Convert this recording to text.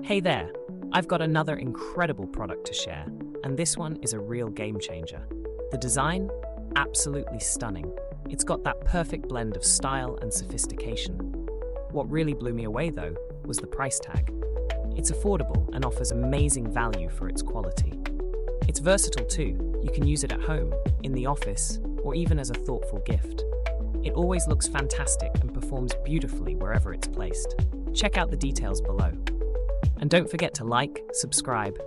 Hey there, I've got another incredible product to share, and this one is a real game changer. The design? Absolutely stunning. It's got that perfect blend of style and sophistication. What really blew me away though was the price tag. It's affordable and offers amazing value for its quality. It's versatile too. You can use it at home, in the office, or even as a thoughtful gift. It always looks fantastic and performs beautifully wherever it's placed. Check out the details below. And don't forget to like, subscribe,